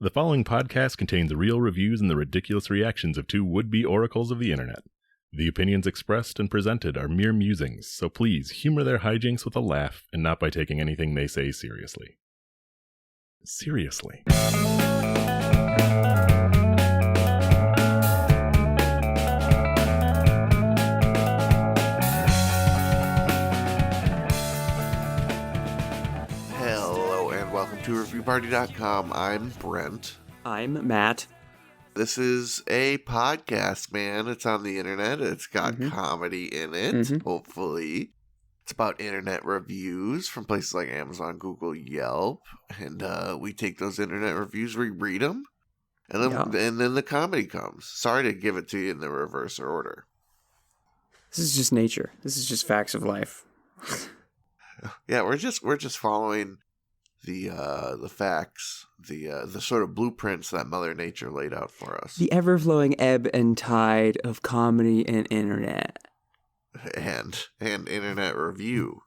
The following podcast contains real reviews and the ridiculous reactions of two would-be oracles of the internet. The opinions expressed and presented are mere musings, so please humor their hijinks with a laugh and not by taking anything they say seriously. Seriously. Hello and welcome to ReviewParty.com. I'm Brent. I'm Matt. This is a podcast, man. It's on the internet. It's got comedy in it, hopefully. It's about internet reviews from places like Amazon, Google, Yelp. And we take those internet reviews, we read them, and then the comedy comes. Sorry to give it to you in the reverse order. This is just nature. This is just facts of life. Yeah, we're just following the facts, the sort of blueprints that Mother Nature laid out for us. The ever-flowing ebb and tide of comedy and internet. And internet review.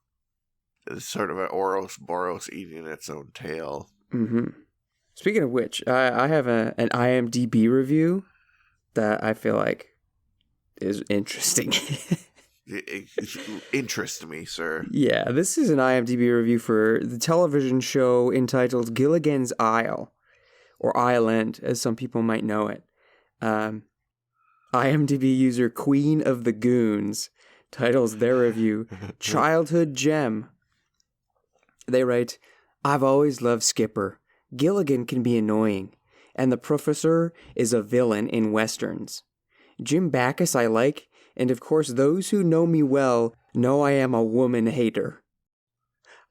It's sort of an Ouroboros eating its own tail. Mm-hmm. Speaking of which, I have an IMDb review that I feel like is interesting. Interest me, sir. Yeah, this is an IMDb review for the television show entitled Gilligan's Isle, or Island, as some people might know it. IMDb user Queen of the Goons titles their review, Childhood Gem. They write, "I've always loved Skipper. Gilligan can be annoying, and the professor is a villain in westerns. Jim Backus I like, and of course those who know me well know I am a woman hater.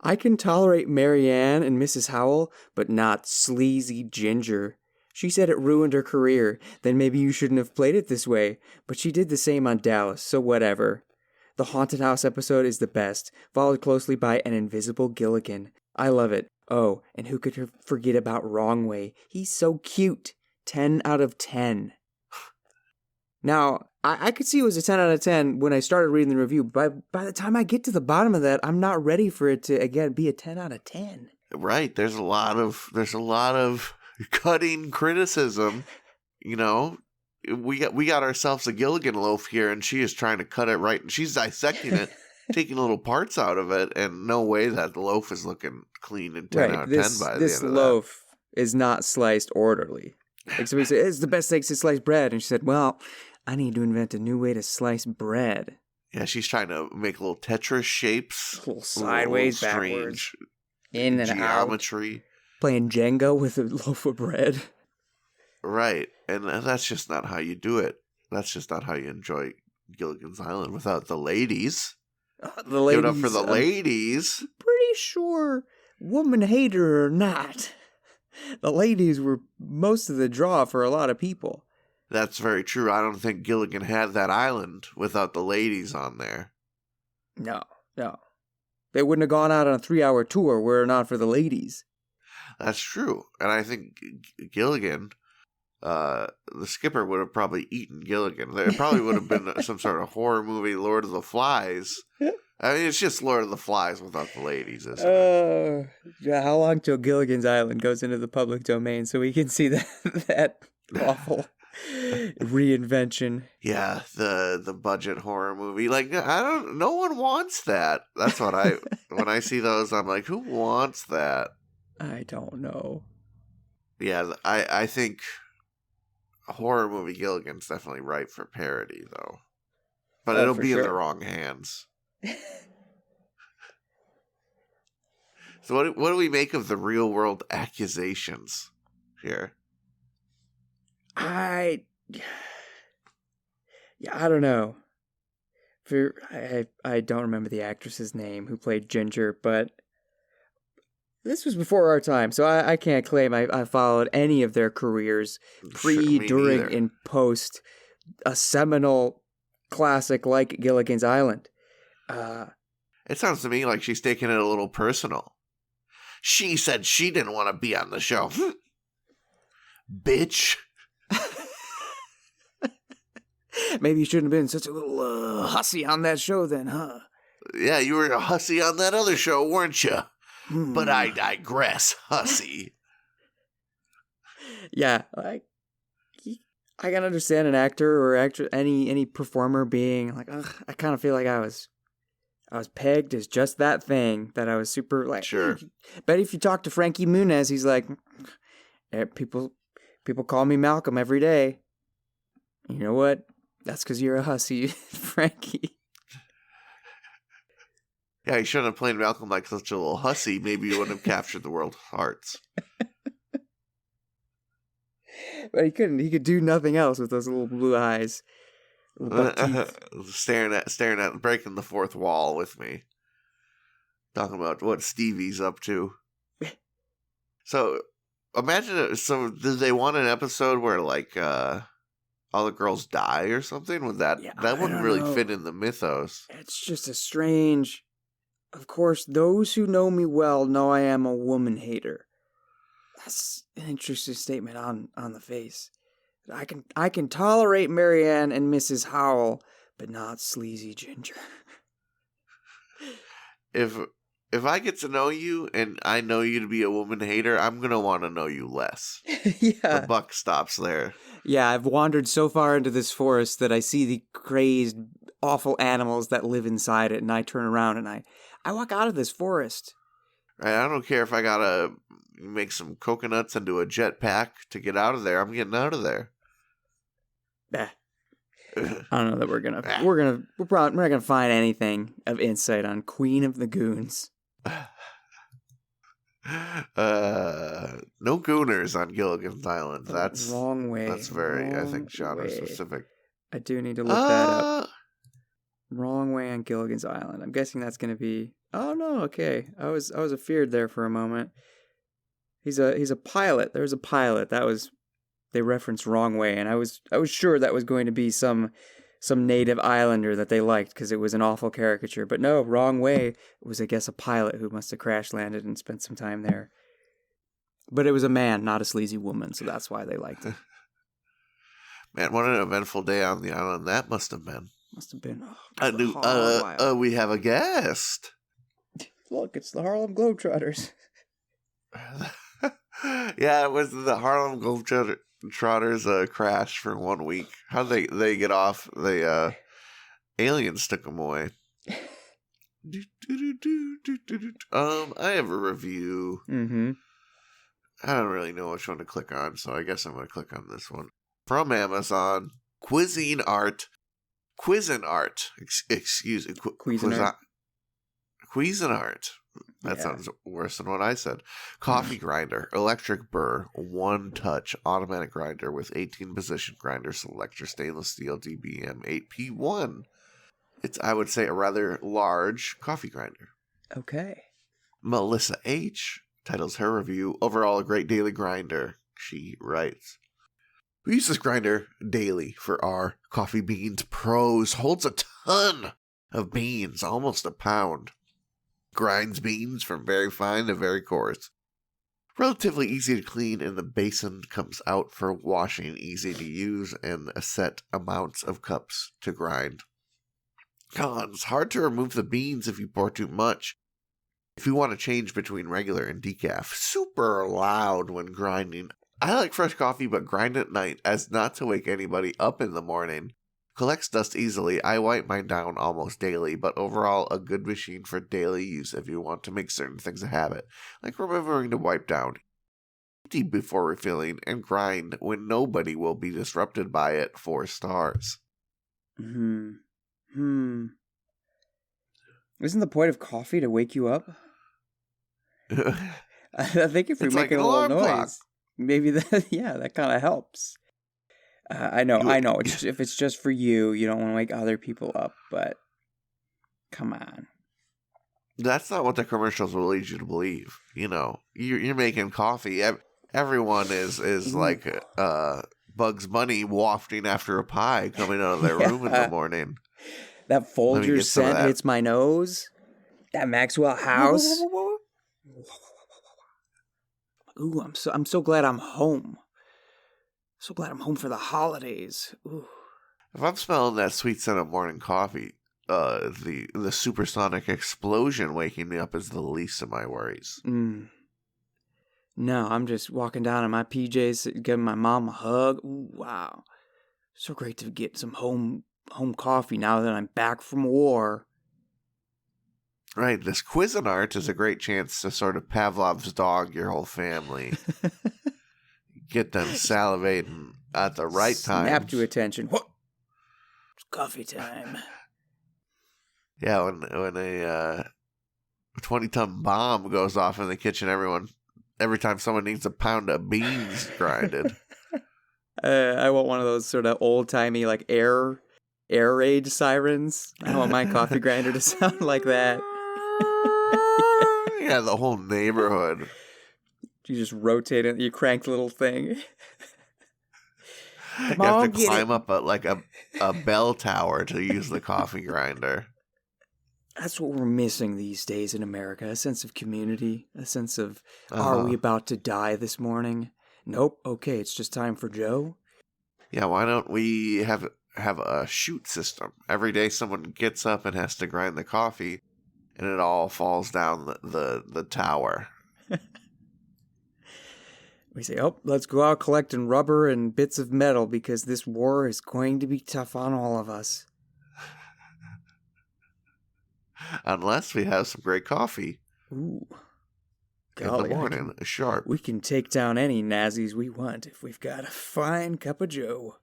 I can tolerate Marianne and Mrs. Howell, but not sleazy Ginger. She said it ruined her career, then maybe you shouldn't have played it this way, but she did the same on Dallas, so whatever. The haunted house episode is the best, followed closely by An Invisible Gilligan. I love it. Oh, and who could forget about Wrong Way? He's so cute. 10 out of 10. Now, I could see it was a 10 out of 10 when I started reading the review, but by the time I get to the bottom of that, I'm not ready for it to, again, be a 10 out of 10. Right. There's a lot of cutting criticism. You know, we got ourselves a Gilligan loaf here, and she is trying to cut it right, and she's dissecting it, taking little parts out of it, and no way that the loaf is looking clean and 10 out of 10 by the end of that. This loaf is not sliced orderly. Like somebody said, it's the best thing to slice bread, and she said, well, I need to invent a new way to slice bread. Yeah, she's trying to make little Tetris shapes. A little sideways, backwards, in and geometry. Out. Playing Jenga with a loaf of bread. Right, and that's just not how you do it. That's just not how you enjoy Gilligan's Island without the ladies. The ladies. Give it up for the ladies. Pretty sure, woman hater or not, the ladies were most of the draw for a lot of people. That's very true. I don't think Gilligan had that island without the ladies on there. No. They wouldn't have gone out on a 3-hour tour were it not for the ladies. That's true. And I think Gilligan, the skipper would have probably eaten Gilligan. There probably would have been some sort of horror movie, Lord of the Flies. I mean, it's just Lord of the Flies without the ladies, isn't it? Yeah, how long till Gilligan's Island goes into the public domain so we can see that awful reinvention? Yeah, the budget horror movie. Like, no one wants that. That's what when I see those, I'm like, who wants that? I don't know. Yeah, I think a horror movie Gilligan's definitely ripe for parody, though. But it'll be in the wrong hands. So what do we make of the real world accusations here? I don't know. I don't remember the actress's name who played Ginger, but this was before our time, so I can't claim I followed any of their careers pre, during, and post a seminal classic like Gilligan's Island. It sounds to me like she's taking it a little personal. She said she didn't want to be on the show. Bitch. Maybe you shouldn't have been such a little hussy on that show then, huh? Yeah, you were a hussy on that other show, weren't you? But I digress, hussy. Yeah, I can understand an actor or any performer being like, ugh, I kind of feel like I was pegged as just that thing that I was super like. Sure. But if you talk to Frankie Muniz, he's like, people call me Malcolm every day. You know what? That's because you're a hussy, Frankie. Yeah, he shouldn't have played Malcolm like such a little hussy. Maybe he wouldn't have captured the world's hearts. But he couldn't. He could do nothing else with those little blue eyes. Staring at, breaking the fourth wall with me. Talking about what Stevie's up to. So, imagine it. So, did they want an episode where, like, all the girls die or something? Would that wouldn't really fit in the mythos. It's just a strange. Of course, those who know me well know I am a woman hater. That's an interesting statement on the face. I can tolerate Marianne and Mrs. Howell, but not sleazy Ginger. If I get to know you and I know you to be a woman hater, I'm gonna want to know you less. Yeah. The buck stops there. Yeah, I've wandered so far into this forest that I see the crazed, awful animals that live inside it, and I turn around and I walk out of this forest. Right, I don't care if I gotta make some coconuts into a jetpack to get out of there. I'm getting out of there. I don't know that we're not gonna find anything of insight on Queen of the Goons. No gooners on Gilligan's Island. That's wrong way. That's very, I think, genre specific. I do need to look that up. Wrong way on Gilligan's Island. I'm guessing that's gonna be. Oh no, okay. I was afeared there for a moment. He's a pilot. There's a pilot. They referenced Wrong Way, and I was sure that was going to be some native islander that they liked because it was an awful caricature. But no, Wrong Way was, I guess, a pilot who must have crash landed and spent some time there. But it was a man, not a sleazy woman, so that's why they liked it. Man, what an eventful day on the island that must have been. Must have been. We have a guest. Look, it's the Harlem Globetrotters. Yeah, it was the Harlem Globetrotters crash for 1 week. How did they get off? Aliens took them away. I have a review. Mm-hmm. I don't really know which one to click on, so I guess I'm going to click on this one. From Amazon, Cuisinart. Excuse me. Cuisinart. That sounds worse than what I said. Coffee grinder, electric burr, one touch, automatic grinder with 18 position grinder selector, stainless steel, DBM 8P1. It's, I would say, a rather large coffee grinder. Okay. Melissa H. titles her review, overall a great daily grinder. She writes, we use this grinder daily for our coffee beans pros. Holds a ton of beans, almost a pound. Grinds beans from very fine to very coarse. Relatively easy to clean, and the basin comes out for washing. Easy to use, and a set amounts of cups to grind. Cons: hard to remove the beans if you pour too much. If you want to change between regular and decaf, super loud when grinding. I like fresh coffee, but grind at night as not to wake anybody up in the morning. Collects dust easily. I wipe mine down almost daily, but overall a good machine for daily use if you want to make certain things a habit, like remembering to wipe down, empty before refilling, and grind when nobody will be disrupted by it. 4 stars. Isn't the point of coffee to wake you up? I think if we make a little noise, maybe that kind of helps. I know. If it's just for you, you don't want to wake other people up, but come on. That's not what the commercials will lead you to believe. You know, you're making coffee. Everyone is like Bugs Bunny wafting after a pie coming out of their room in the morning. That Folgers scent hits my nose. That Maxwell House. Ooh, I'm so glad I'm home. So glad I'm home for the holidays. Ooh. If I'm smelling that sweet scent of morning coffee, the supersonic explosion waking me up is the least of my worries. No, I'm just walking down in my PJs, giving my mom a hug. Ooh, wow. So great to get some home coffee now that I'm back from war. Right, this Cuisinart is a great chance to sort of Pavlov's dog your whole family. Get them salivating at the right time. Snap to attention. What? It's coffee time. Yeah, when a 20-ton bomb goes off in the kitchen, every time someone needs a pound of beans grinded. I want one of those sort of old-timey, like, air raid sirens. I want my coffee grinder to sound like that. Yeah, the whole neighborhood. You just rotate it, you crank the little thing. You have to climb up a bell tower to use the coffee grinder. That's what we're missing these days in America. A sense of community. A sense of, are we about to die this morning? Nope. Okay, it's just time for Joe. Yeah, why don't we have a chute system? Every day someone gets up and has to grind the coffee, and it all falls down the tower. We say, let's go out collecting rubber and bits of metal because this war is going to be tough on all of us. Unless we have some great coffee. Ooh. In the morning, sharp. We can take down any Nazis we want if we've got a fine cup of Joe.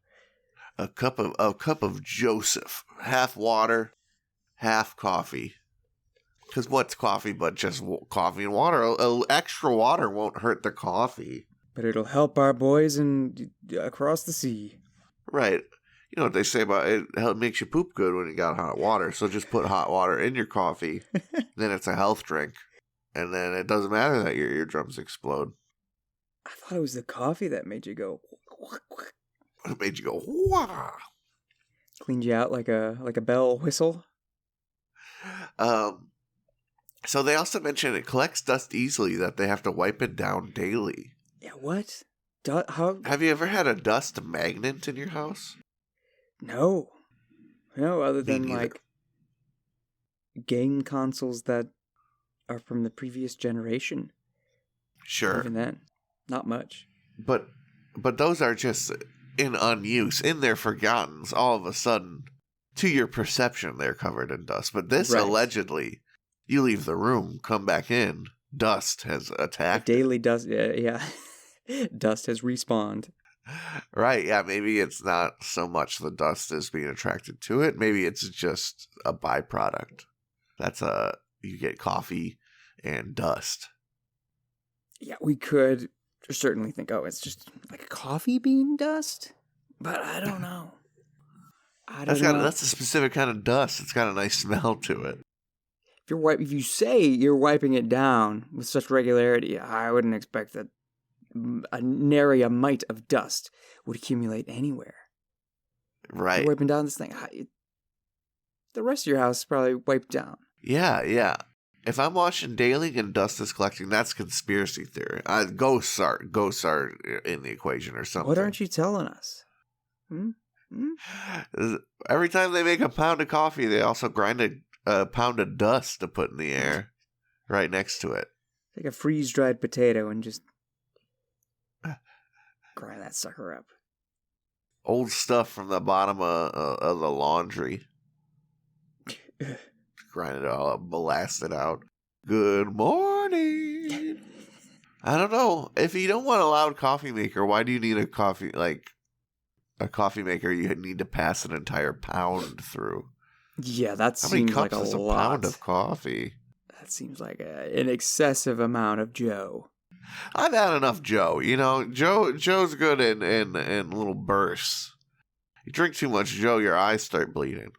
A cup of Joseph. Half water, half coffee. Because what's coffee but just coffee and water? Extra water won't hurt the coffee. But it'll help our boys across the sea. Right. You know what they say about it makes you poop good when you got hot water. So just put hot water in your coffee. Then it's a health drink. And then it doesn't matter that your eardrums explode. I thought it was the coffee that made you go. It made you go, wah. Cleaned you out like a bell whistle. So they also mentioned it collects dust easily, that they have to wipe it down daily. Yeah, what? How? Have you ever had a dust magnet in your house? No, other than like game consoles that are from the previous generation. Sure. Even then, not much. But those are just in unuse, in their forgottens. All of a sudden, to your perception, they're covered in dust. But this allegedly, you leave the room, come back in, dust has attacked. Daily dust, yeah. Dust has respawned. Right, yeah, maybe it's not so much the dust is being attracted to it. Maybe it's just a byproduct. You get coffee and dust. Yeah, we could certainly think, it's just like a coffee bean dust? But I don't know. That's a specific kind of dust. It's got a nice smell to it. If you say you're wiping it down with such regularity, I wouldn't expect that nary a mite of dust would accumulate anywhere. Right. You're wiping down this thing. The rest of your house is probably wiped down. Yeah. If I'm watching daily and dust is collecting, that's conspiracy theory. Ghosts are in the equation or something. What aren't you telling us? Every time they make a pound of coffee, they also grind a pound of dust to put in the air right next to it. Take a freeze-dried potato and just grind that sucker up. Old stuff from the bottom of the laundry. Grind it all up, blast it out. Good morning. I don't know. If you don't want a loud coffee maker, why do you need a coffee maker you need to pass an entire pound through? Yeah, that seems like a lot. How many cups is a pound of coffee? That seems like an excessive amount of Joe. I've had enough Joe. You know, Joe's good in little bursts. You drink too much Joe, your eyes start bleeding.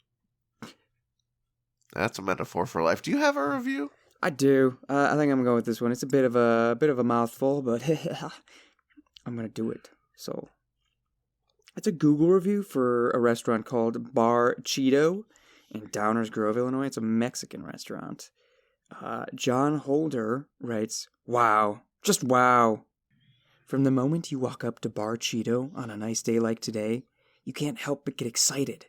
That's a metaphor for life. Do you have a review? I do. I think I'm going with this one. It's a bit of a mouthful, but I'm gonna do it. So, it's a Google review for a restaurant called Bar Cheeto in Downers Grove, Illinois. It's a Mexican restaurant. John Holder writes, "Wow, just wow. From the moment you walk up to Bar Cheeto on a nice day like today, you can't help but get excited.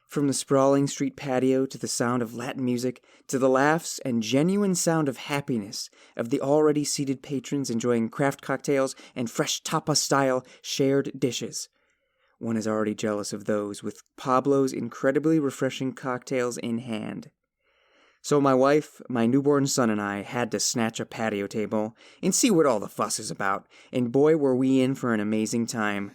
From the sprawling street patio to the sound of Latin music, to the laughs and genuine sound of happiness of the already seated patrons enjoying craft cocktails and fresh tapas-style shared dishes. One is already jealous of those with Pablo's incredibly refreshing cocktails in hand. So my wife, my newborn son, and I had to snatch a patio table and see what all the fuss is about, and boy were we in for an amazing time.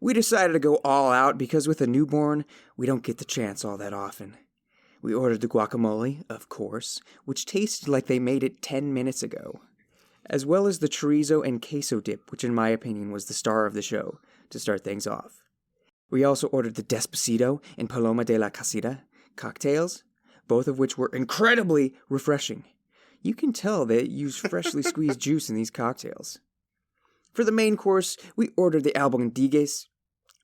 We decided to go all out because with a newborn, we don't get the chance all that often. We ordered the guacamole, of course, which tasted like they made it 10 minutes ago, as well as the chorizo and queso dip, which in my opinion was the star of the show, to start things off. We also ordered the Despacito and Paloma de la Casita cocktails, both of which were incredibly refreshing. You can tell they use freshly squeezed juice in these cocktails. For the main course, we ordered the albondigues,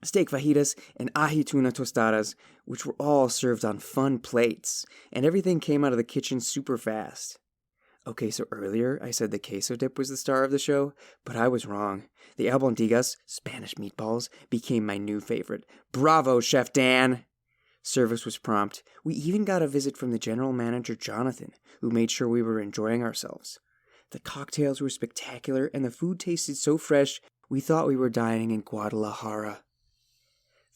steak fajitas, and ají tuna tostadas, which were all served on fun plates, and everything came out of the kitchen super fast. Okay, so earlier I said the queso dip was the star of the show, but I was wrong. The albondigas, Spanish meatballs, became my new favorite. Bravo, Chef Dan! Service was prompt. We even got a visit from the general manager, Jonathan, who made sure we were enjoying ourselves. The cocktails were spectacular, and the food tasted so fresh, we thought we were dining in Guadalajara.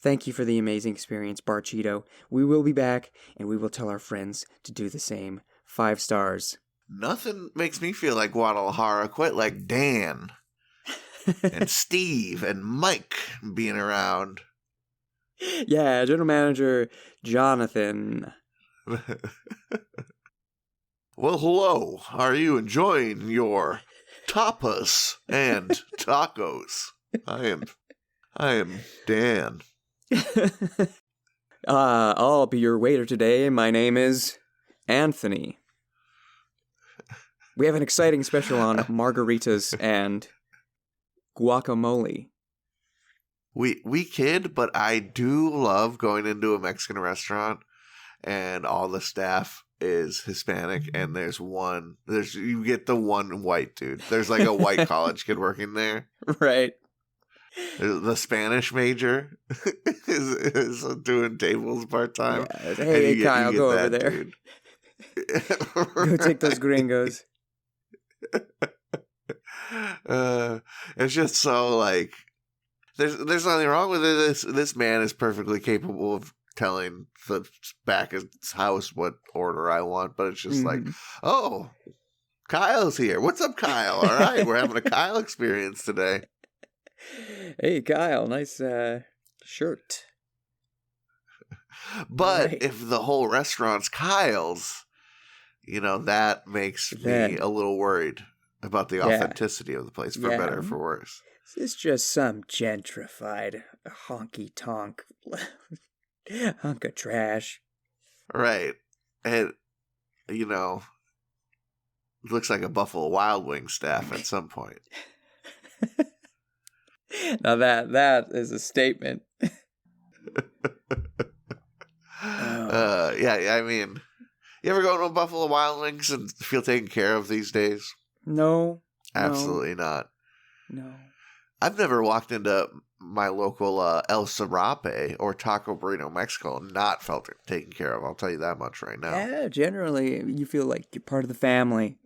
Thank you for the amazing experience, Bar Cheeto. We will be back, and we will tell our friends to do the same. 5 stars. Nothing makes me feel like Guadalajara quite like Dan and Steve and Mike being around. Yeah, general manager Jonathan. Well, hello. Are you enjoying your tapas and tacos? I am Dan. I'll be your waiter today. My name is Anthony. We have an exciting special on margaritas and guacamole. We kid, but I do love going into a Mexican restaurant and all the staff is Hispanic and you get the one white dude. There's like a white college kid working there. Right. The Spanish major is doing tables part-time. Yeah. Hey, Kyle, go over there. Go take those gringos. It's just so like there's nothing wrong with it. This man is perfectly capable of telling the back of his house what order I want, but it's just like, oh, Kyle's here. What's up, Kyle? All right, we're having a Kyle experience today. Hey, Kyle, nice shirt. But right. If the whole restaurant's Kyle's, that makes me a little worried about the authenticity of the place, for better or for worse. This is just some gentrified honky-tonk hunk of trash. Right. And, it looks like a Buffalo Wild Wings staff at some point. Now that is a statement. I mean, you ever go to a Buffalo Wild Wings and feel taken care of these days? No. Absolutely not. No. I've never walked into my local El Serape or Taco Burrito Mexico and not felt taken care of. I'll tell you that much right now. Yeah, generally, you feel like you're part of the family.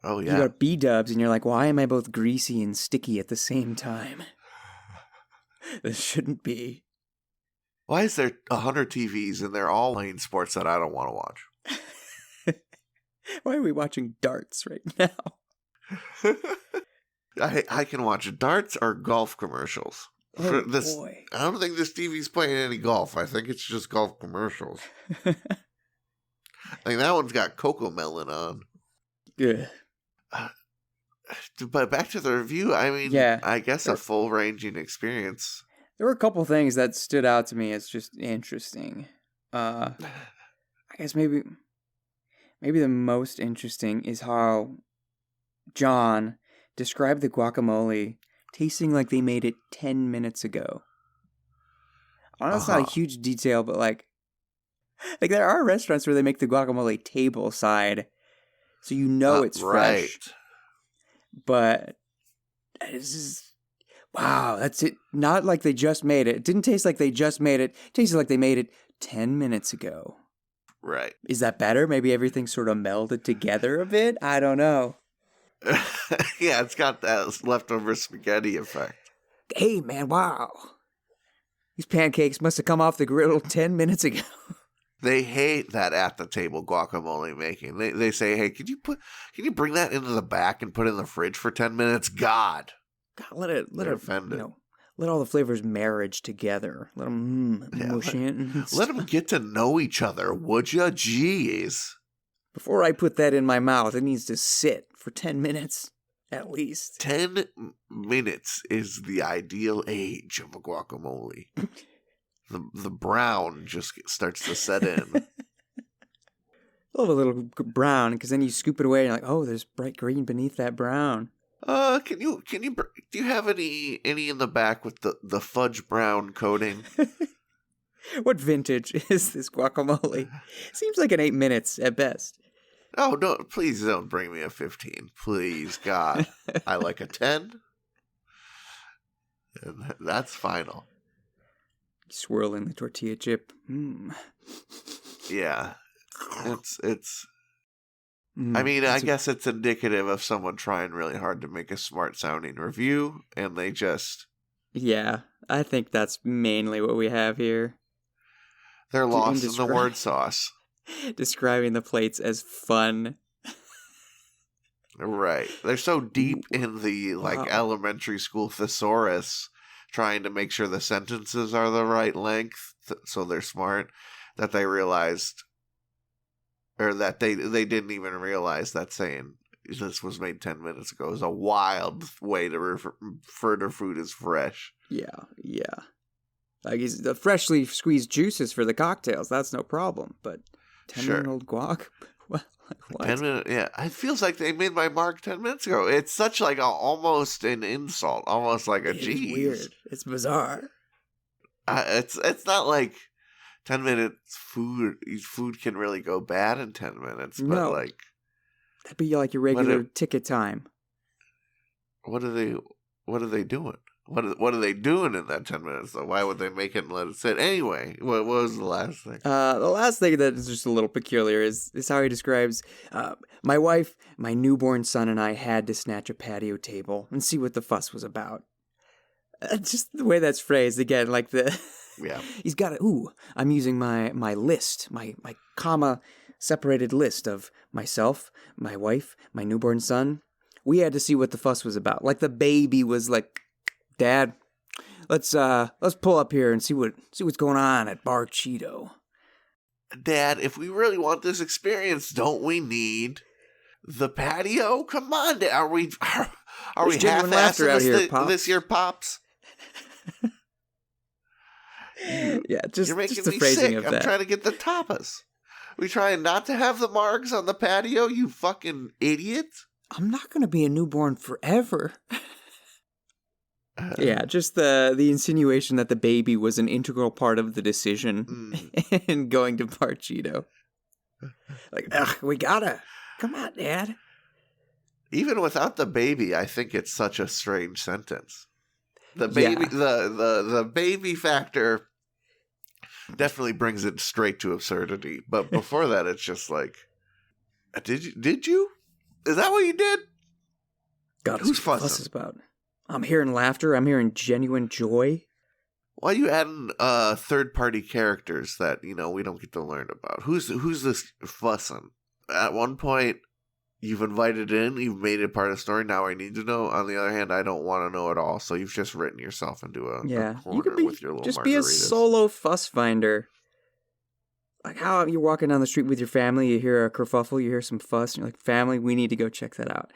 Oh, yeah. You got B-dubs, and you're like, why am I both greasy and sticky at the same time? This shouldn't be. Why is there 100 TVs and they're all playing sports that I don't want to watch? Why are we watching darts right now? I can watch darts or golf commercials. Oh, boy. I don't think this TV's playing any golf. I think it's just golf commercials. I think that one's got Cocomelon on. Good. But back to the review, I mean, I guess a full-ranging experience. There were a couple things that stood out to me as just interesting. I guess maybe the most interesting is how John described the guacamole tasting like they made it 10 minutes ago. I know it's not a huge detail, but like there are restaurants where they make the guacamole table side, so it's fresh. Right. But this is Wow, that's it. Not like they just made it. It didn't taste like they just made it. It tasted like they made it 10 minutes ago. Right. Is that better? Maybe everything sort of melded together a bit? I don't know. Yeah, it's got that leftover spaghetti effect. Hey, man, wow. These pancakes must have come off the griddle 10 minutes ago. They hate that at the table guacamole making. They say, hey, can you bring that into the back and put it in the fridge for 10 minutes? God, let it, offended. Let all the flavors marriage together. Let them mush in. Let them get to know each other, would ya? Jeez. Before I put that in my mouth, it needs to sit for 10 minutes at least. 10 minutes is the ideal age of a guacamole. The brown just starts to set in. Love a little brown, because then you scoop it away and you're like, oh, there's bright green beneath that brown. Do you have any in the back with the fudge brown coating? What vintage is this guacamole? Seems like an 8 minutes at best. Oh, no, please don't bring me a 15. Please, God. I like a 10. And that's final. Swirling the tortilla chip. Yeah. It's I mean, I guess it's indicative of someone trying really hard to make a smart sounding review, and they just... Yeah, I think that's mainly what we have here. They're lost in the word sauce. Describing the plates as fun. Right. They're so deep in the elementary school thesaurus, trying to make sure the sentences are the right length, so they're smart, that they realized, or that they didn't even realize that saying this was made 10 minutes ago is a wild way to refer to food as fresh. Yeah. Like the freshly squeezed juices for the cocktails, that's no problem, but 10-minute-old guac? What? 10 minutes, yeah. It feels like they made my mark 10 minutes ago. It's such like almost an insult, almost like a geez. It's weird. It's bizarre. It's not like 10 minutes food can really go bad in 10 minutes, but no. like that'd be like your regular ticket time. What are they doing? What are they doing in that 10 minutes, though? Why would they make it and let it sit? Anyway, what was the last thing? The last thing that is just a little peculiar is how he describes, my wife, my newborn son, and I had to snatch a patio table and see what the fuss was about. Just the way that's phrased, again, like the... Yeah. He's got I'm using my list, my comma-separated list of myself, my wife, my newborn son. We had to see what the fuss was about. Like the baby was like... Dad, let's pull up here and see what's going on at Bar Cheeto. Dad, if we really want this experience, don't we need the patio? Come on, Dad. Are we half-assing this year, Pops? Yeah, you're making just the me phrasing sick. of I'm that. trying to get the tapas. We trying not to have the margs on the patio, you fucking idiot? I'm not going to be a newborn forever. Yeah, just the insinuation that the baby was an integral part of the decision in going to Bar Cheeto. Like, we gotta. Come on, Dad. Even without the baby, I think it's such a strange sentence. The baby, the baby factor definitely brings it straight to absurdity. But before that, it's just like, did you? Is that what you did? God, who's fussing about? I'm hearing laughter. I'm hearing genuine joy. Why are you adding third-party characters that we don't get to learn about? Who's this fussing? At one point, you've invited in, you've made it part of the story. Now I need to know. On the other hand, I don't want to know at all. So you've just written yourself into a corner with your little just margaritas. Be a solo fuss finder. Like how you're walking down the street with your family, you hear a kerfuffle, you hear some fuss, and you're like, family, we need to go check that out.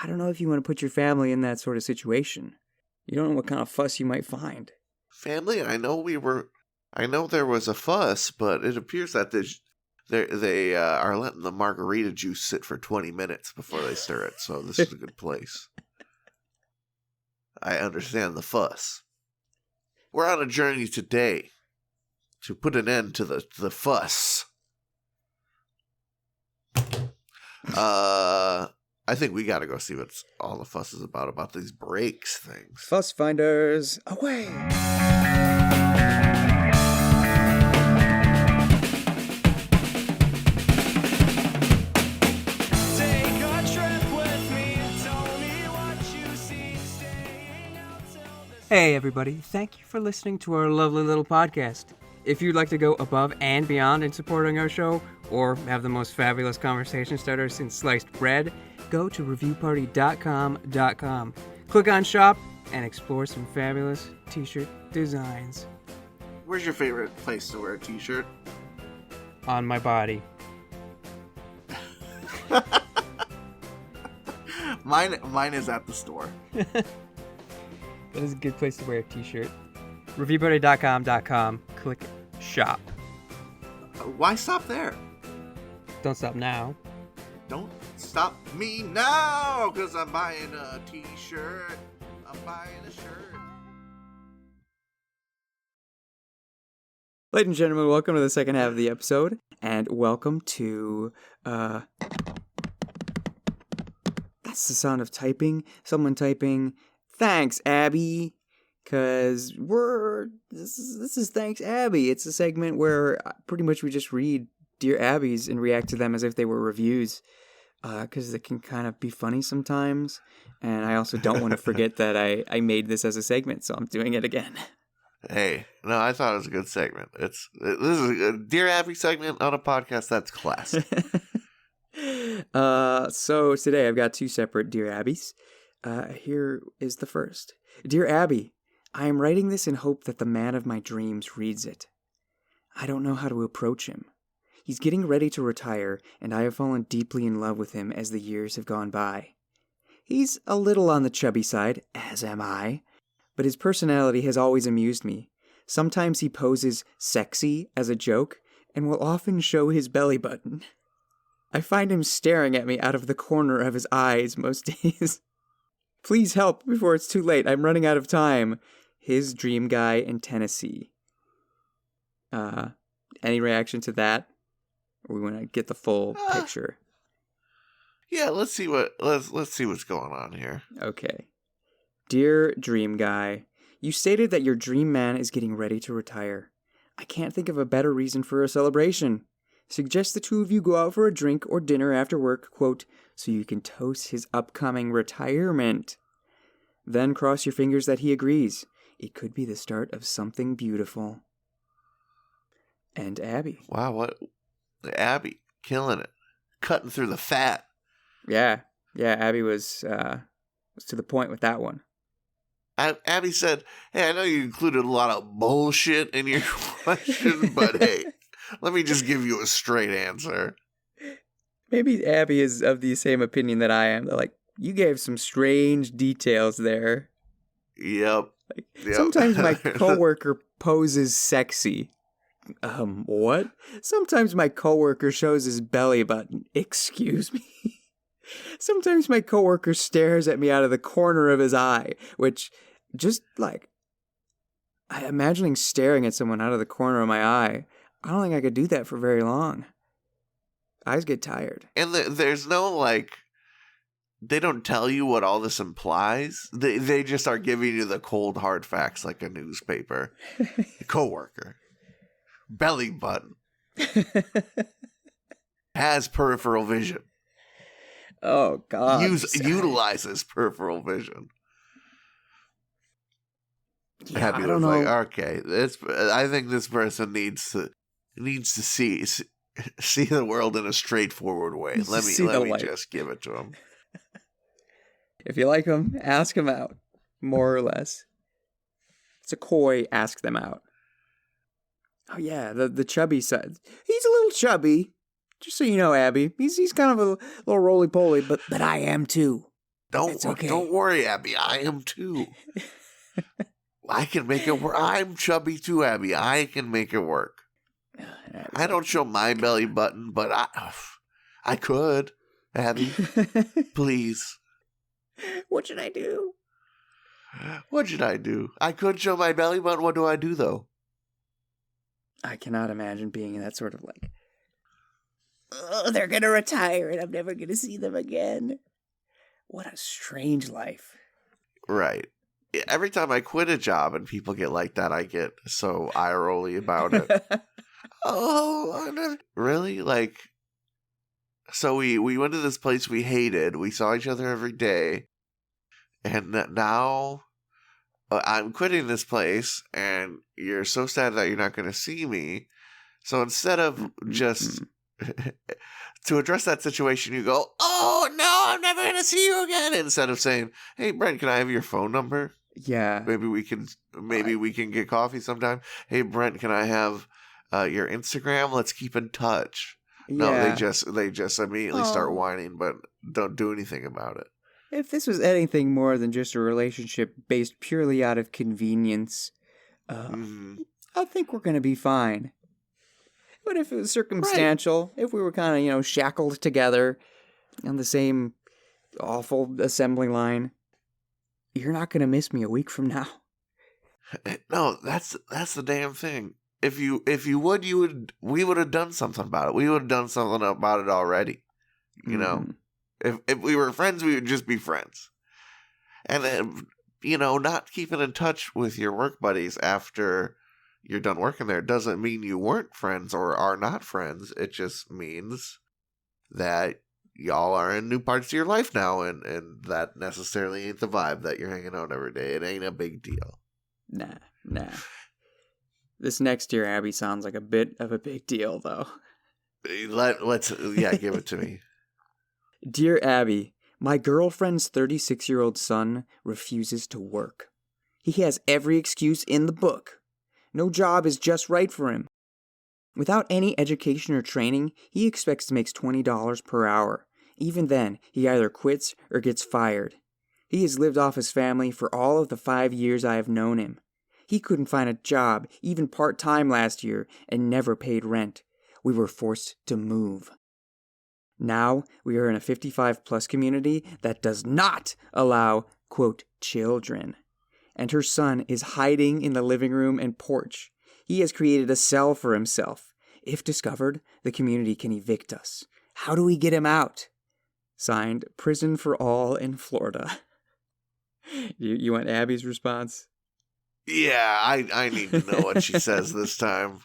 I don't know if you want to put your family in that sort of situation. You don't know what kind of fuss you might find. Family, I know there was a fuss, but it appears that they are letting the margarita juice sit for 20 minutes before they stir it, so this is a good place. I understand the fuss. We're on a journey today to put an end to the I think we got to go see what all the fuss is about these brakes things. Fuss finders, away! Hey everybody, thank you for listening to our lovely little podcast. If you'd like to go above and beyond in supporting our show, or have the most fabulous conversation starter since sliced bread, go to reviewparty.com. Click on shop and explore some fabulous t-shirt designs. Where's your favorite place to wear a t-shirt? On my body. Mine is at the store. That is a good place to wear a t-shirt. Reviewparty.com. Click shop. Why stop there? Don't stop now. Don't stop me now, because I'm buying a t-shirt. I'm buying a shirt. Ladies and gentlemen, welcome to the second half of the episode, and welcome to, that's the sound of typing. Someone typing, thanks, Abby. Because this is Thanks, Abby. It's a segment where pretty much we just read Dear Abby's and react to them as if they were reviews. Because it can kind of be funny sometimes. And I also don't want to forget that I made this as a segment, so I'm doing it again. Hey, no, I thought it was a good segment. This is a Dear Abby segment on a podcast. That's classic. So today I've got two separate Dear Abby's. Here is the first. Dear Abby, I am writing this in hope that the man of my dreams reads it. I don't know how to approach him. He's getting ready to retire, and I have fallen deeply in love with him as the years have gone by. He's a little on the chubby side, as am I, but his personality has always amused me. Sometimes he poses sexy as a joke, and will often show his belly button. I find him staring at me out of the corner of his eyes most days. Please help before it's too late. I'm running out of time. His dream guy in Tennessee. Any reaction to that? Or we want to get the full picture. Yeah, let's see what's going on here. Okay. Dear dream guy, you stated that your dream man is getting ready to retire. I can't think of a better reason for a celebration. Suggest the two of you go out for a drink or dinner after work, quote, so you can toast his upcoming retirement. Then cross your fingers that he agrees. It could be the start of something beautiful. And Abby. Wow, what? Abby, killing it. Cutting through the fat. Yeah, Abby was to the point with that one. Abby said, hey, I know you included a lot of bullshit in your question, but hey, let me just give you a straight answer. Maybe Abby is of the same opinion that I am. They're like, you gave some strange details there. Yep. Sometimes my coworker poses sexy. What? Sometimes my coworker shows his belly button. Excuse me? Sometimes my coworker stares at me out of the corner of his eye, which just like, imagining staring at someone out of the corner of my eye, I don't think I could do that for very long. Eyes get tired. And there's no, like, they don't tell you what all this implies. They just are giving you the cold, hard facts like a newspaper. Coworker. Belly button. Has peripheral vision. Oh, God. Utilizes peripheral vision. Yeah, Happy I don't was know. like, okay, I think this person needs to see the world in a straightforward way. Let me just give it to him. If you like him, ask him out, more or less. It's a coy ask them out. Oh yeah, the chubby side. He's a little chubby, just so you know, Abby. He's kind of a little roly poly, but I am too. Don't worry, Abby. I am too. I can make it work. I'm chubby too, Abby. I can make it work. I don't show my belly button, but I could, Abby. Please. What should I do? What should I do? I could show my belly button. What do I do, though? I cannot imagine being in that sort of like, oh, they're going to retire and I'm never going to see them again. What a strange life. Right. Every time I quit a job and people get like that, I get so eye-rolly about it. Really? Like, so we went to this place we hated. We saw each other every day. And now I'm quitting this place, and you're so sad that you're not going to see me. So instead of just to address that situation, you go, "Oh no, I'm never going to see you again." Instead of saying, "Hey, Brent, can I have your phone number? Yeah. Maybe we can get coffee sometime. Hey, Brent, can I have your Instagram? Let's keep in touch." Yeah. No, they just immediately start whining, but don't do anything about it. If this was anything more than just a relationship based purely out of convenience, I think we're going to be fine. But if it was circumstantial, if we were kind of, shackled together on the same awful assembly line, you're not going to miss me a week from now. No, that's the damn thing. If you would, we would have done something about it. We would have done something about it already. You know? If we were friends, we would just be friends. And then, not keeping in touch with your work buddies after you're done working there doesn't mean you weren't friends or are not friends. It just means that y'all are in new parts of your life now, and that necessarily ain't the vibe that you're hanging out every day. It ain't a big deal. Nah. This next year, Abby sounds like a bit of a big deal, though. Let's give it to me. Dear Abby, my girlfriend's 36-year-old son refuses to work. He has every excuse in the book. No job is just right for him. Without any education or training, he expects to make $20 per hour. Even then, he either quits or gets fired. He has lived off his family for all of the 5 years I have known him. He couldn't find a job, even part-time last year, and never paid rent. We were forced to move. Now, we are in a 55-plus community that does not allow, quote, children. And her son is hiding in the living room and porch. He has created a cell for himself. If discovered, the community can evict us. How do we get him out? Signed, Prison for All in Florida. You want Abby's response? Yeah, I need to know what she says this time.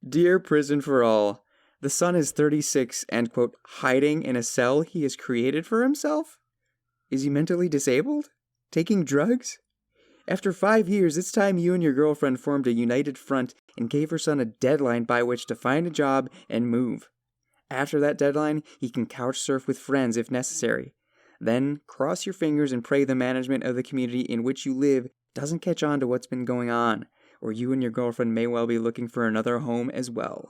Dear Prison for All, the son is 36 and, quote, hiding in a cell he has created for himself? Is he mentally disabled? Taking drugs? After 5 years, it's time you and your girlfriend formed a united front and gave her son a deadline by which to find a job and move. After that deadline, he can couch surf with friends if necessary. Then, cross your fingers and pray the management of the community in which you live doesn't catch on to what's been going on, or you and your girlfriend may well be looking for another home as well.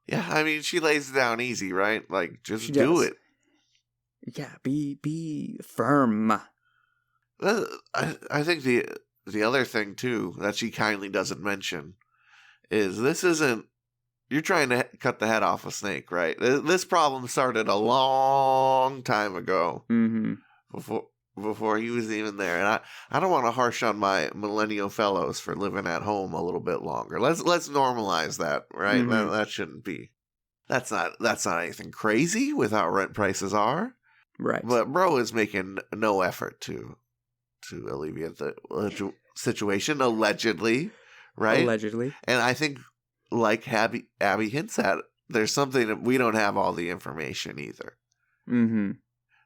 Yeah, I mean, she lays it down easy, right? Like, just do it. Yeah, be firm. I think the other thing, too, that she kindly doesn't mention is this isn't... You're trying to cut the head off a snake, right? This problem started a long time ago. Mm-hmm. Before he was even there. And I don't want to harsh on my millennial fellows for living at home a little bit longer. Let's normalize that, right? Mm-hmm. That shouldn't be. That's not anything crazy with how rent prices are. Right. But bro is making no effort to alleviate the situation, allegedly, right? Allegedly. And I think, like Abby hints at, there's something that we don't have all the information either. Mm-hmm.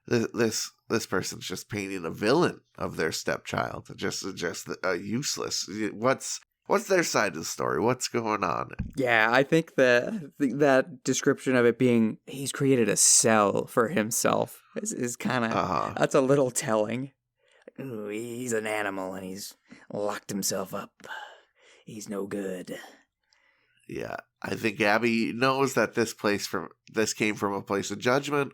This person's just painting a villain of their stepchild, just useless. What's their side of the story? What's going on? Yeah, I think that description of it being he's created a cell for himself is kind of that's a little telling. Ooh, he's an animal and he's locked himself up. He's no good. Yeah, I think Abby knows that this came from a place of judgment.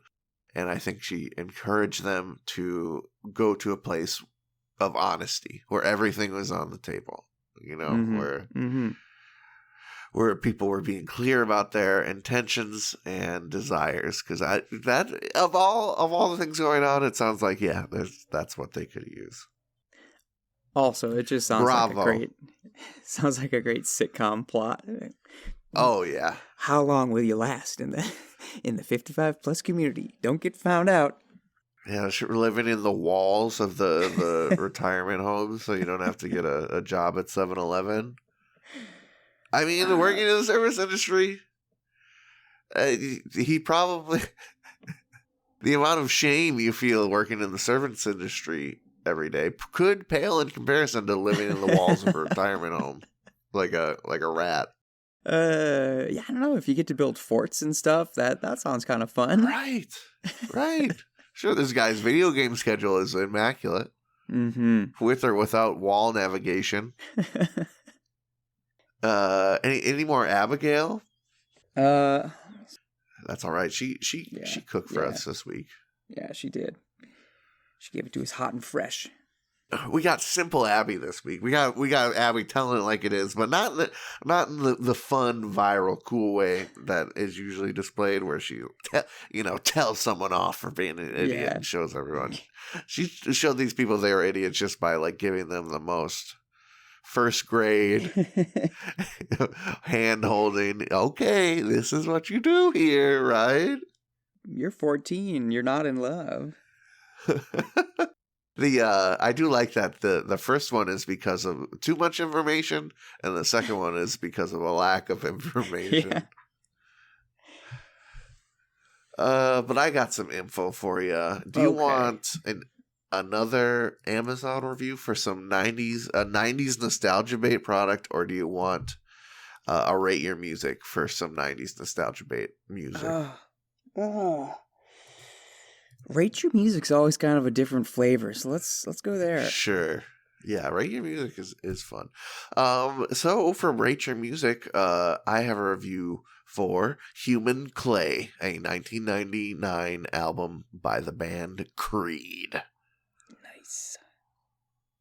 And I think she encouraged them to go to a place of honesty where everything was on the table, where people were being clear about their intentions and desires. Because that of all the things going on, it sounds like that's what they could use. Also, it just sounds like a great sitcom plot. Oh yeah. How long will you last in the 55 plus community? Don't get found out. Yeah, living in the walls of the retirement homes so you don't have to get a job at 7-Eleven. I mean, working in the service industry, he probably... the amount of shame you feel working in the service industry every day could pale in comparison to living in the walls of a retirement home like a rat. Yeah, I don't know. If you get to build forts and stuff, that sounds kind of fun. Right. Sure, this guy's video game schedule is immaculate. Mm-hmm. With or without wall navigation. Any more Abigail? That's all right. She cooked for us this week. Yeah, she did. She gave it to us hot and fresh. We got simple Abby this week. We got Abby telling it like it is, but not in the fun, viral, cool way that is usually displayed, where she tells someone off for being an idiot and shows everyone. She showed these people they were idiots just by like giving them the most first grade hand holding. Okay, this is what you do here, right? You're 14. You're not in love. I do like that the first one is because of too much information, and the second one is because of a lack of information. But I got some info for you. Do you want another Amazon review for some 90s nostalgia bait product, or do you want a rate your music for some 90s nostalgia bait music? Rate your music's always kind of a different flavor, so let's go there. Sure. Yeah, Rate Your Music is fun. So from Rate Your Music, I have a review for Human Clay, a 1999 album by the band Creed. Nice.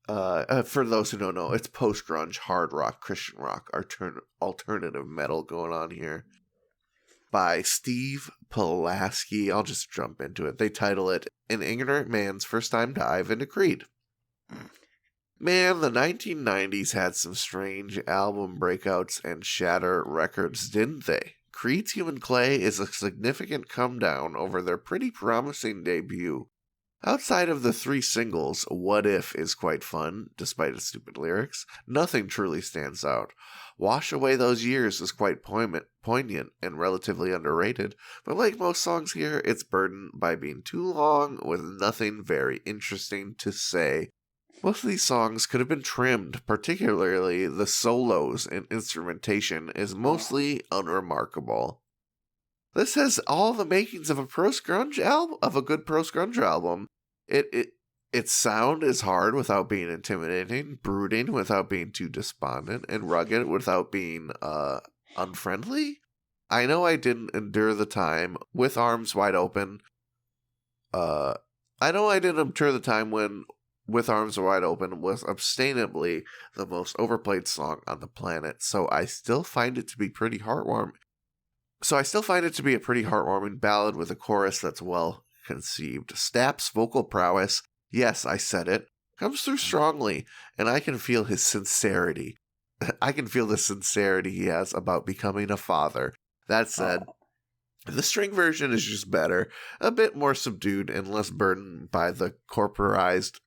For those who don't know, it's post-grunge, hard rock, Christian rock, alternative metal going on here. By Steve Pulaski. I'll just jump into it. They title it An Ignorant Man's First Time Dive into Creed. Man, the 1990s had some strange album breakouts and shatter records, didn't they? Creed's Human Clay is a significant come down over their pretty promising debut. Outside of the 3 singles, What If is quite fun, despite its stupid lyrics. Nothing truly stands out. Wash Away Those Years is quite poignant and relatively underrated, but like most songs here, it's burdened by being too long with nothing very interesting to say. Most of these songs could have been trimmed, particularly the solos and instrumentation is mostly unremarkable. This has all the makings of a post-grunge album, of a good post-grunge album. Its sound is hard without being intimidating, brooding without being too despondent, and rugged without being unfriendly. I know I didn't endure the time with arms wide open. I know I didn't endure the time when With Arms Wide Open was abstinently the most overplayed song on the planet, so I still find it to be pretty heartwarming. So I still find it to be a pretty heartwarming ballad with a chorus that's well conceived. Stapp's vocal prowess, yes, I said it, comes through strongly, and I can feel his sincerity. I can feel the sincerity he has about becoming a father. That said, the string version is just better, a bit more subdued and less burdened by the corporatized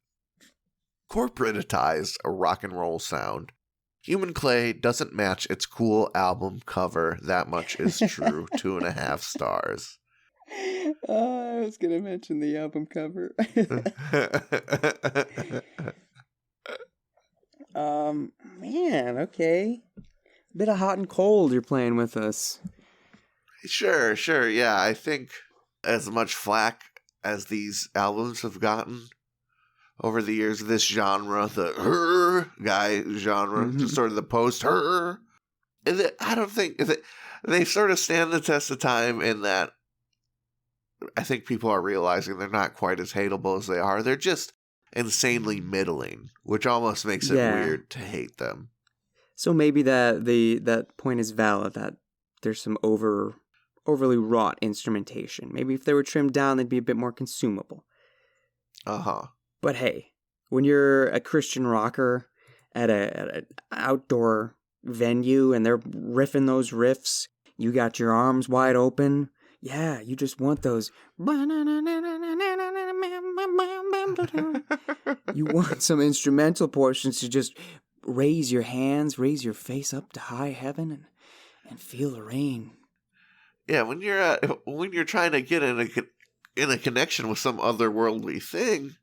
rock and roll sound. Human Clay doesn't match its cool album cover. That much is true. 2.5 stars. I was going to mention the album cover. Man, okay. A bit of hot and cold you're playing with us. Sure. Yeah, I think as much flack as these albums have gotten over the years of this genre, the guy genre, sort of the post-her, I don't think they sort of stand the test of time in that I think people are realizing they're not quite as hateable as they are. They're just insanely middling, which almost makes it weird to hate them. So maybe that point is valid, that there's some overly wrought instrumentation. Maybe if they were trimmed down, they'd be a bit more consumable. But hey, when you're a Christian rocker at an outdoor venue and they're riffing those riffs, you got your arms wide open. Yeah, you just want those You want some instrumental portions to just raise your hands, raise your face up to high heaven, and feel the rain. Yeah, when you're trying to get in a connection with some otherworldly thing,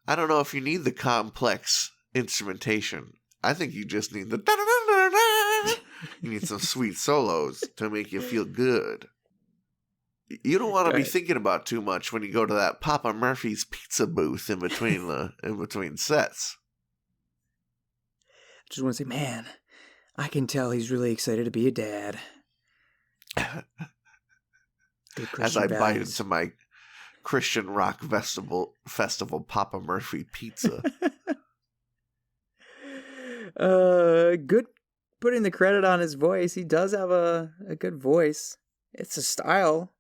I don't know if you need the complex instrumentation. I think you just need the da-da-da-da-da. You need some sweet solos to make you feel good. You don't want to be thinking about too much when you go to that Papa Murphy's pizza booth in between sets. I just want to say, man, I can tell he's really excited to be a dad. As I bite into my Christian rock festival Papa Murphy pizza. Good putting the credit on his voice. He does have a good voice. It's a style.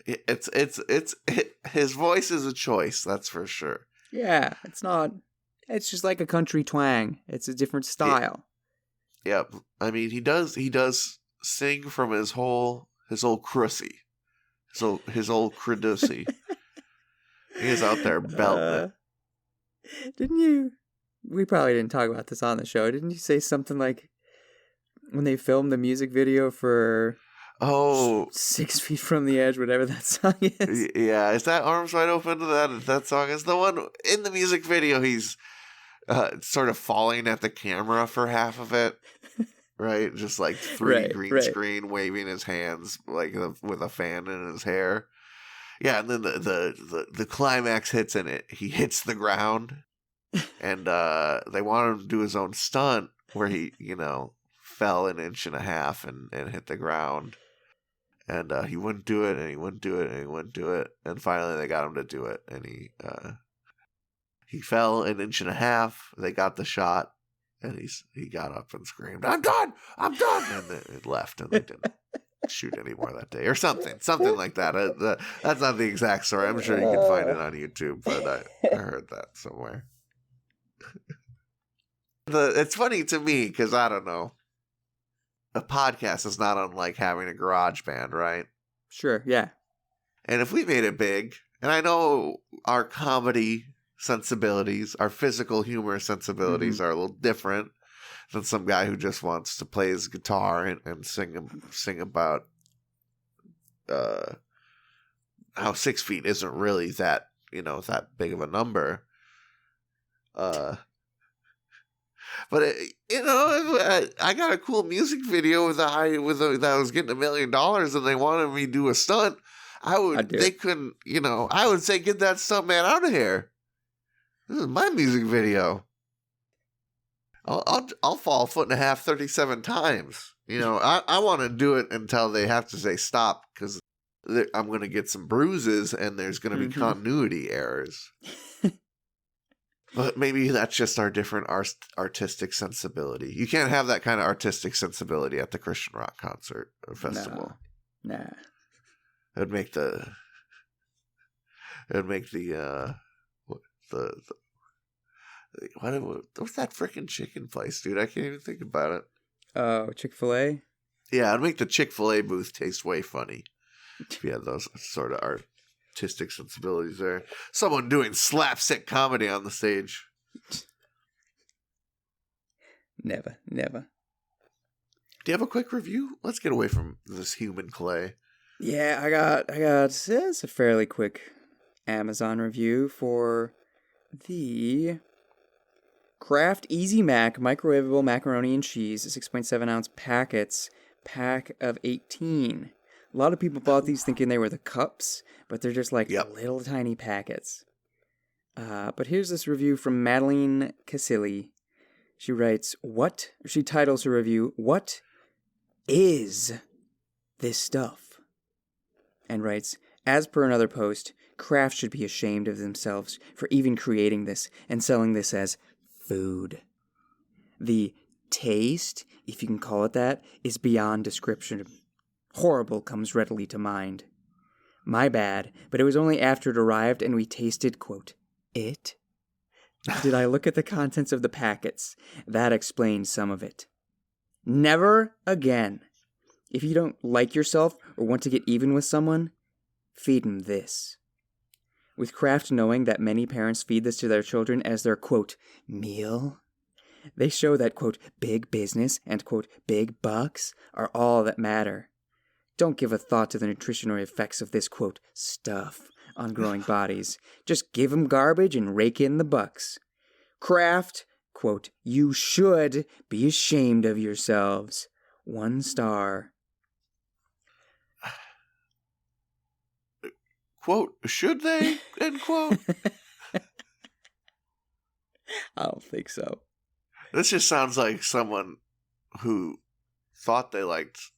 His voice is a choice, that's for sure. Yeah, it's just like a country twang. It's a different style. Yeah, I mean he does sing from his old crussy. His old crudussy. He is out there belting it. Didn't you? We probably didn't talk about this on the show. Didn't you say something like when they filmed the music video for 6 Feet from the Edge, whatever that song is? Yeah, is that Arms Wide Open? That song is the one in the music video. He's sort of falling at the camera for half of it. Right, just like 3D green screen, waving his hands like with a fan in his hair. Yeah, and then the climax hits and he hits the ground, and they want him to do his own stunt where he fell 1.5 inches and hit the ground, and he wouldn't do it, and he wouldn't do it, and he wouldn't do it, and finally they got him to do it, and he fell 1.5 inches. They got the shot. And he got up and screamed, I'm done! And then it left, and they didn't shoot anymore that day. Or something like that. That's not the exact story. I'm sure you can find it on YouTube, but I heard that somewhere. It's funny to me, because I don't know. A podcast is not unlike having a garage band, right? Sure, yeah. And if we made it big, and I know our comedy sensibilities, our physical humor sensibilities are a little different than some guy who just wants to play his guitar and sing about how 6 feet isn't really that that big of a number. But I got a cool music video that was getting $1 million, and they wanted me to do a stunt. I would say, get that stunt man out of here. This is my music video. I'll fall 1.5 feet 37 times. I want to do it until they have to say stop, because I'm going to get some bruises and there's going to be continuity errors. But maybe that's just our different artistic sensibility. You can't have that kind of artistic sensibility at the Christian rock concert or festival. Nah. It would make the what's that freaking chicken place, dude? I can't even think about it. Oh, Chick-fil-A? Yeah, it'd make the Chick-fil-A booth taste way funny if you had those sort of artistic sensibilities there. Someone doing slapstick comedy on the stage. Never. Do you have a quick review? Let's get away from this human clay. Yeah, I got it's a fairly quick Amazon review for the Kraft Easy Mac microwavable macaroni and cheese, 6.7 ounce packets, pack of 18. A lot of people bought these thinking they were the cups, but they're just like little tiny packets. But here's this review from Madeline Casilli. She writes, she titles her review, "What is this stuff?" And writes, as per another post, Kraft should be ashamed of themselves for even creating this and selling this as food. The taste, if you can call it that, is beyond description. Horrible comes readily to mind. My bad, but it was only after it arrived and we tasted, quote, it, did I look at the contents of the packets. That explains some of it. Never again. If you don't like yourself or want to get even with someone, feed 'em this. With Kraft knowing that many parents feed this to their children as their, quote, meal, they show that, quote, big business and, quote, big bucks are all that matter. Don't give a thought to the nutritional effects of this, quote, stuff on growing bodies. Just give 'em garbage and rake in the bucks. Kraft, quote, you should be ashamed of yourselves. 1 star. Quote, should they? End quote. I don't think so. This just sounds like someone who thought they liked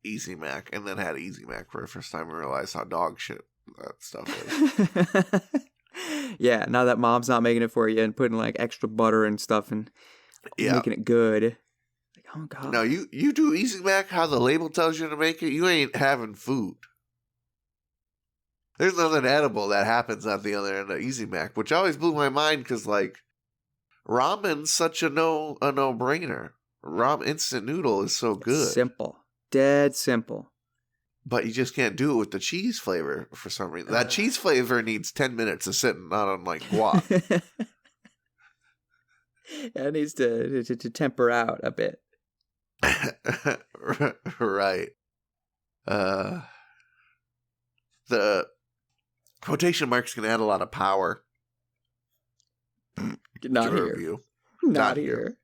Easy Mac and then had Easy Mac for the first time and realized how dog shit that stuff is. Yeah, now that mom's not making it for you and putting like extra butter and stuff and making it good. Like, oh god. No, you do Easy Mac how the label tells you to make it, you ain't having food. There's nothing edible that happens at the other end of Easy Mac, which always blew my mind because, like, ramen's such a no-brainer. Instant noodle is so good. It's simple. Dead simple. But you just can't do it with the cheese flavor for some reason. That cheese flavor needs 10 minutes of sitting on like guac. It needs to temper out a bit. Right. The quotation marks can add a lot of power. Not here. Review. Not here.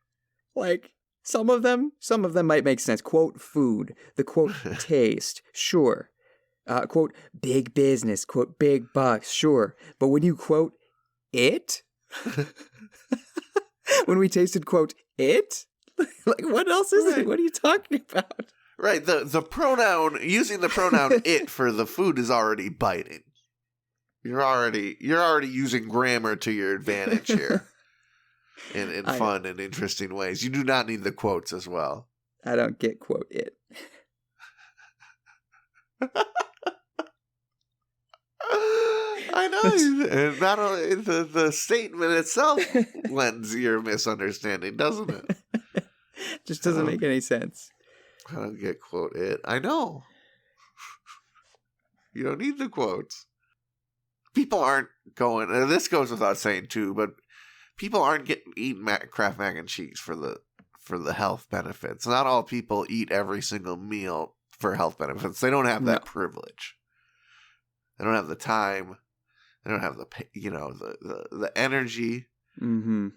Like, some of them might make sense. Quote, food. The quote, taste. Sure. Quote, big business. Quote, big bucks. Sure. But when you quote, it? When we tasted, quote, it? Like, what else is it? What are you talking about? Right. The pronoun, using the pronoun it for the food is already biting. You're already using grammar to your advantage here. In fun and interesting ways. You do not need the quotes as well. I don't get quote it. I know. And not only the statement itself lends your misunderstanding, doesn't it? Just doesn't make any sense. I don't get quote it. I know. You don't need the quotes. People aren't going, and this goes without saying too, but people aren't eating Kraft mac and cheese for the health benefits. Not all people eat every single meal for health benefits. They don't have that privilege. They don't have the time. They don't have the energy. Mm-hmm.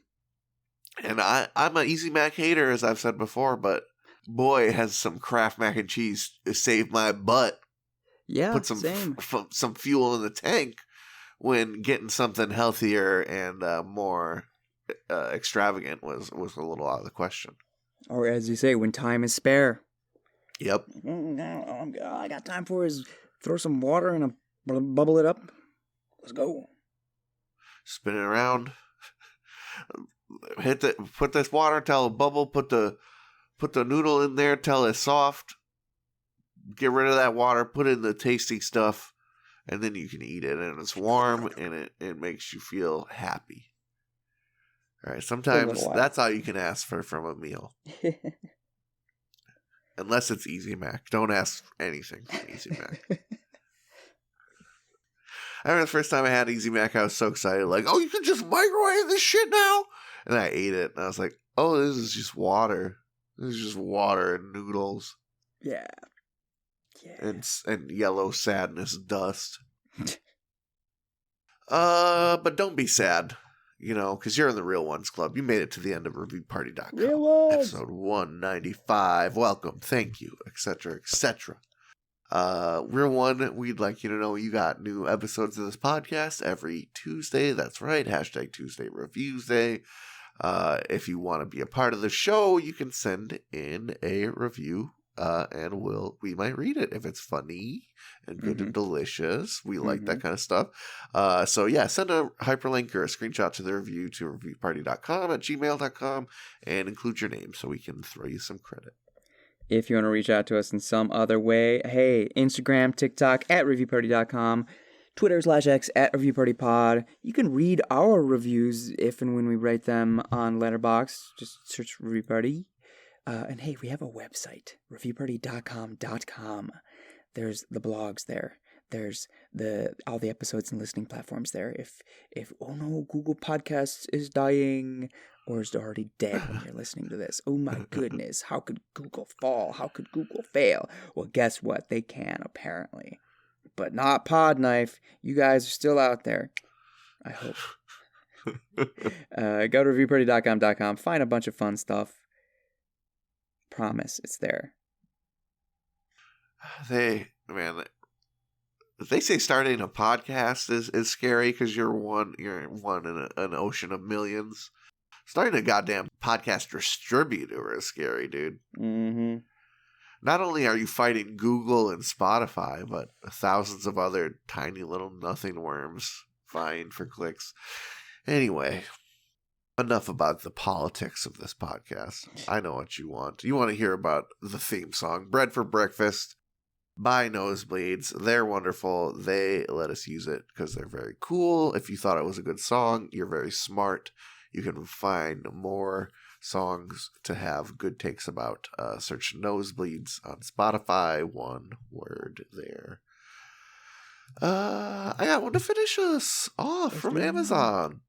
And I'm an Easy Mac hater, as I've said before, but boy, has some Kraft mac and cheese saved my butt. Yeah, put some fuel in the tank when getting something healthier and more extravagant was a little out of the question. Or as you say, when time is spare. Yep. All I got time for is throw some water and bubble it up. Let's go. Spin it around. Put this water till it bubble. Put the noodle in there till it's soft. Get rid of that water. Put in the tasty stuff. And then you can eat it, and it's warm, and it makes you feel happy. All right, sometimes that's all you can ask for from a meal. Unless it's Easy Mac. Don't ask anything from Easy Mac. I remember the first time I had Easy Mac, I was so excited. Like, oh, you can just microwave this shit now? And I ate it, and I was like, oh, this is just water. This is just water and noodles. Yeah. And yellow sadness dust. But don't be sad, because you're in the Real Ones Club. You made it to the end of ReviewParty.com. Real Ones! Episode 195. Welcome, thank you, etc., etc. Real One, we'd like you to know you got new episodes of this podcast every Tuesday. That's right, # Tuesday Reviews Day. If you want to be a part of the show, you can send in a review. And we might read it if it's funny and good and delicious. We like that kind of stuff. So yeah, send a hyperlink or a screenshot to the review to reviewparty.com at gmail.com and include your name so we can throw you some credit. If you want to reach out to us in some other way, hey, Instagram, TikTok at reviewparty.com, Twitter /X at reviewpartypod. You can read our reviews if and when we write them on Letterboxd. Just search Review Party. And hey, we have a website, reviewparty.com.com. There's the blogs there. There's all the episodes and listening platforms there. If oh no, Google Podcasts is dying or is already dead when you're listening to this. Oh my goodness, how could Google fall? How could Google fail? Well, guess what? They can, apparently. But not Podknife. You guys are still out there. I hope. Go to reviewparty.com, find a bunch of fun stuff. Promise, it's there. They say starting a podcast is scary because you're one in an ocean of millions. Starting a goddamn podcast distributor is scary, dude. Mm-hmm. Not only are you fighting Google and Spotify, but thousands of other tiny little nothing worms vying for clicks. Anyway, enough about the politics of this podcast. I know what you want. You want to hear about the theme song, Bread for Breakfast by Nosebleeds. They're wonderful. They let us use it because they're very cool. If you thought it was a good song, you're very smart. You can find more songs to have good takes about. Search Nosebleeds on Spotify. One word there. I got one to finish us off from Amazon.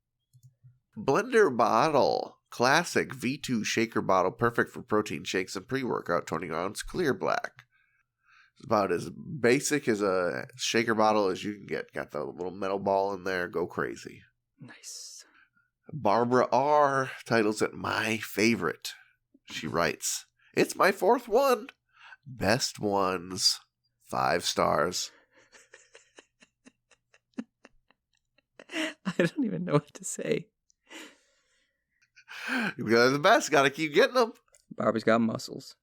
Blender Bottle. Classic V2 shaker bottle. Perfect for protein shakes and pre-workout. 20-ounce clear black. It's about as basic as a shaker bottle as you can get. Got the little metal ball in there. Go crazy. Nice. Barbara R. titles it My Favorite. She writes, it's my fourth one. Best ones. 5 stars. I don't even know what to say. You're the best. Gotta keep getting them. Barbara's got muscles.